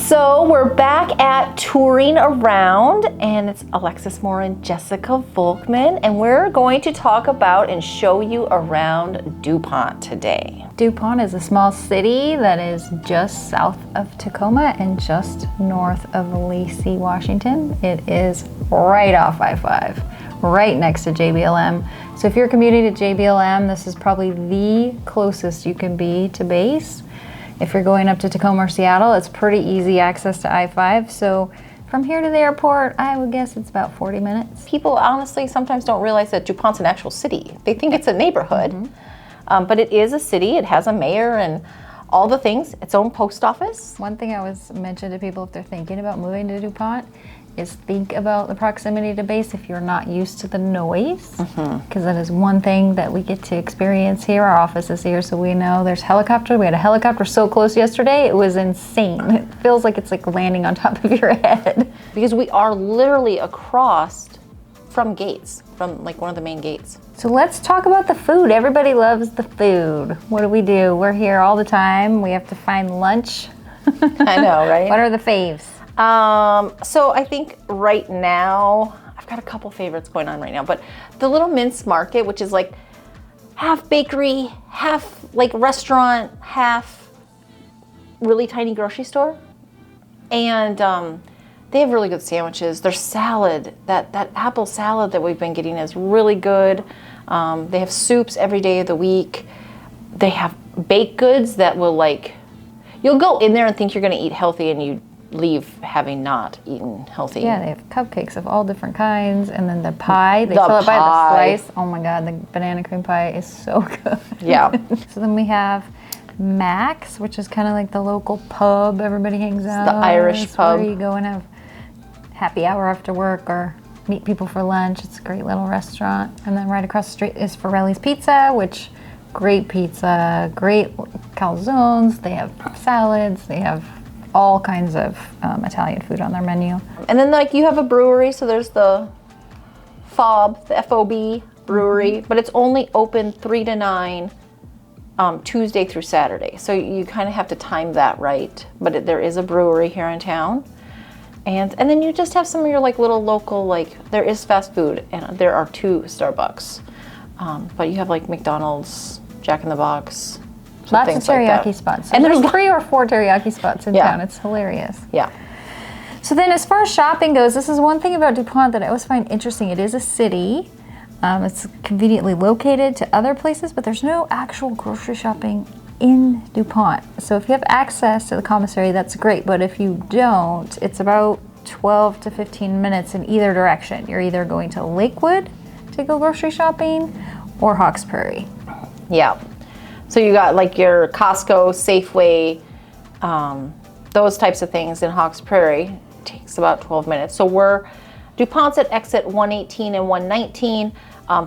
So we're back at Touring Around, and it's Alexis Moore and Jessica Volkman, and we're going to talk about and show you around Dupont today. Dupont is a small city that is just south of Tacoma and just north of Lacey, Washington. It is right off I-5, right next to JBLM. So if you're commuting to JBLM, this is probably the closest you can be to base. If you're going up to Tacoma or Seattle, it's pretty easy access to I-5. So from here to the airport, I would guess it's about 40 minutes. People honestly sometimes don't realize that Dupont's an actual city. They think it's a neighborhood, but it is a city. It has a mayor and all the things, its own post office. One thing I always mention to people if they're thinking about moving to Dupont is think about the proximity to base if you're not used to the noise, because that is one thing that we get to experience here. Our office is here, so we know there's helicopter. We had a helicopter so close yesterday, it was insane. It feels like it's like landing on top of your head. Because we are literally across from gates, from like one of the main gates. So let's talk about the food. Everybody loves the food. What do? We're here all the time. We have to find lunch. I know, right? What are the faves? So I think right now, I've got a couple favorites going on right now, but the Little Mince Market, which is like half bakery, half like restaurant, half really tiny grocery store. And they have really good sandwiches. Their salad, that apple salad that we've been getting is really good. They have soups every day of the week. They have baked goods that will like, you'll go in there and think you're gonna eat healthy and you leave having not eaten healthy. Yeah, they have cupcakes of all different kinds, and then the pie, they fill it by the slice. Oh my God, the banana cream pie is so good. Yeah. So then we have Mac's, which is kind of like the local pub. Everybody hangs out. The Irish pub. Where you go and have happy hour after work or meet people for lunch. It's a great little restaurant. And then right across the street is Forelli's Pizza, which great pizza, great calzones. They have salads. They have all kinds of Italian food on their menu. And then like you have a brewery, so there's the FOB, the FOB brewery, but it's only open 3 to 9 Tuesday through Saturday. So you kind of have to time that right. But there is a brewery here in town. And then you just have some of your like little local, like there is fast food and there are 2 Starbucks. But you have like McDonald's, Jack in the Box, lots of teriyaki spots. So and there's 3 or 4 teriyaki spots in town. It's hilarious. Yeah. So then as far as shopping goes, this is one thing about Dupont that I always find interesting. It is a city. It's conveniently located to other places, but there's no actual grocery shopping in Dupont. So if you have access to the commissary, that's great. But if you don't, it's about 12 to 15 minutes in either direction. You're either going to Lakewood to go grocery shopping or Hawks Prairie. Yeah. So you got like your Costco, Safeway, those types of things in Hawks Prairie. It takes about 12 minutes. So DuPont's at exit 118 and 119.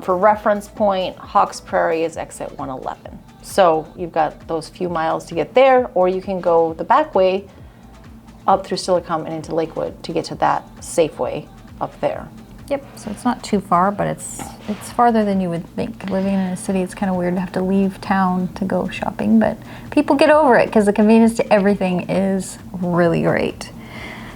For reference point, Hawks Prairie is exit 111. So you've got those few miles to get there, or you can go the back way up through Silicon and into Lakewood to get to that Safeway up there. Yep, so it's not too far, but it's farther than you would think. Living in a city, it's kind of weird to have to leave town to go shopping, but people get over it because the convenience to everything is really great.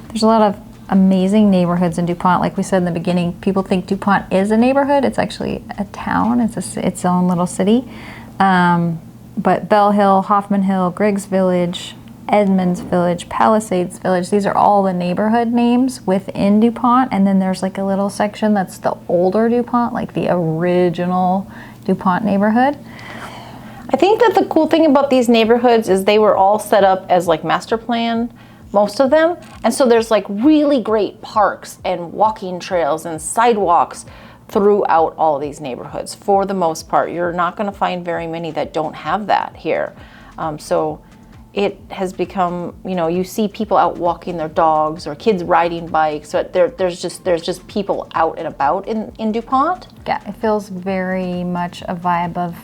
There's a lot of amazing neighborhoods in Dupont. Like we said in the beginning, people think Dupont is a neighborhood. It's actually a town. It's its own little city. But Bell Hill, Hoffman Hill, Griggs Village, Edmonds Village, Palisades Village, these are all the neighborhood names within Dupont, and then there's like a little section that's the older Dupont, like the original Dupont neighborhood. I think that the cool thing about these neighborhoods is they were all set up as like master plan, most of them, and so there's like really great parks and walking trails and sidewalks throughout all of these neighborhoods. For the most part, you're not going to find very many that don't have that here. So it has become, you see people out walking their dogs or kids riding bikes. So there's just people out and about in Dupont. Yeah, it feels very much a vibe of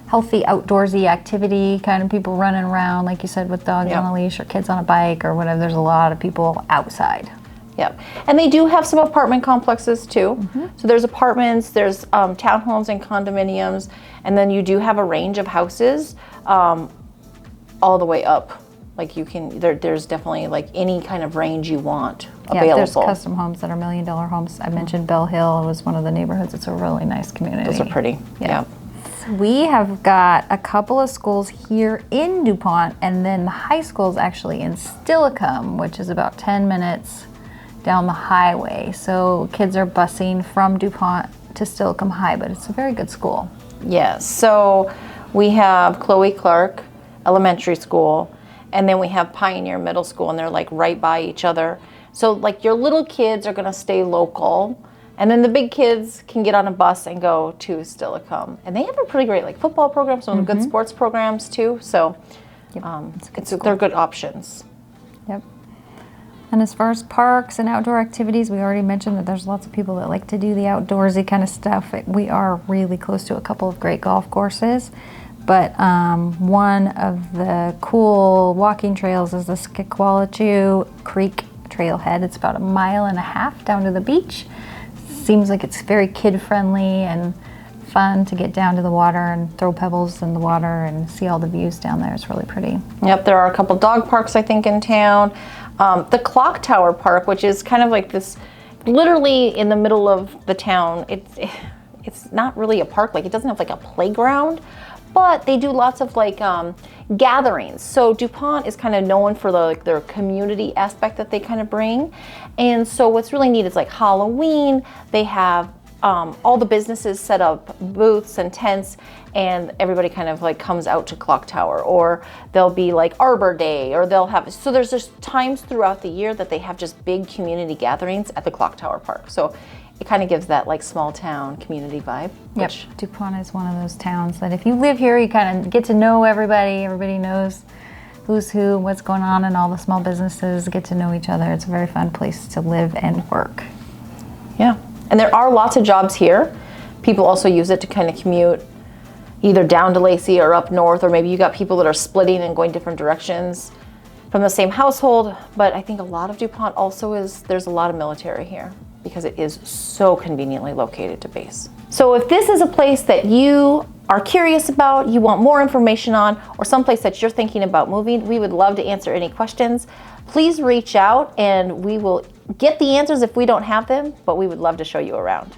healthy outdoorsy activity, kind of people running around, like you said, with dogs on a leash or kids on a bike or whatever. There's a lot of people outside. Yep. And they do have some apartment complexes too. Mm-hmm. So there's apartments, there's townhomes and condominiums, and then you do have a range of houses all the way up Like you can, there's definitely like any kind of range you want Yeah, available. there's custom homes that are $1 million homes. I mentioned Bell Hill was one of the neighborhoods. It's a really nice community. Those are pretty. Yeah. We have got a couple of schools here in Dupont, and then the high school is actually in Steilacoom, which is about 10 minutes down the highway. So kids are busing from Dupont to Steilacoom High, but it's a very good school. Yes. So we have Chloe Clark Elementary School, and then we have Pioneer Middle School, and they're like right by each other. So like your little kids are gonna stay local, and then the big kids can get on a bus and go to Steilacoom. And they have a pretty great like football program, some good sports programs too. So they're good options. Yep. And as far as parks and outdoor activities, we already mentioned that there's lots of people that like to do the outdoorsy kind of stuff. We are really close to a couple of great golf courses. But one of the cool walking trails is the Squaqualachu Creek Trailhead. It's about 1.5 miles down to the beach. Seems like it's very kid-friendly and fun to get down to the water and throw pebbles in the water and see all the views down there. It's really pretty. Yep, there are a couple dog parks, I think, in town. The Clock Tower Park, which is kind of like this, literally in the middle of the town. It's not really a park. Like, it doesn't have like a playground, but they do lots of like gatherings. So Dupont is kind of known for their community aspect that they kind of bring. And so what's really neat is like Halloween, they have all the businesses set up booths and tents, and everybody kind of like comes out to Clock Tower, or there'll be like Arbor Day, or they'll have, so there's just times throughout the year that they have just big community gatherings at the Clock Tower Park. So it kind of gives that like small town community vibe. Yep, Dupont is one of those towns that if you live here, you kind of get to know everybody. Everybody knows who's who, what's going on, and all the small businesses get to know each other. It's a very fun place to live and work. Yeah, and there are lots of jobs here. People also use it to kind of commute either down to Lacey or up north, or maybe you got people that are splitting and going different directions from the same household. But I think a lot of Dupont also there's a lot of military here, because it is so conveniently located to base. So if this is a place that you are curious about, you want more information on, or someplace that you're thinking about moving, we would love to answer any questions. Please reach out and we will get the answers if we don't have them, but we would love to show you around.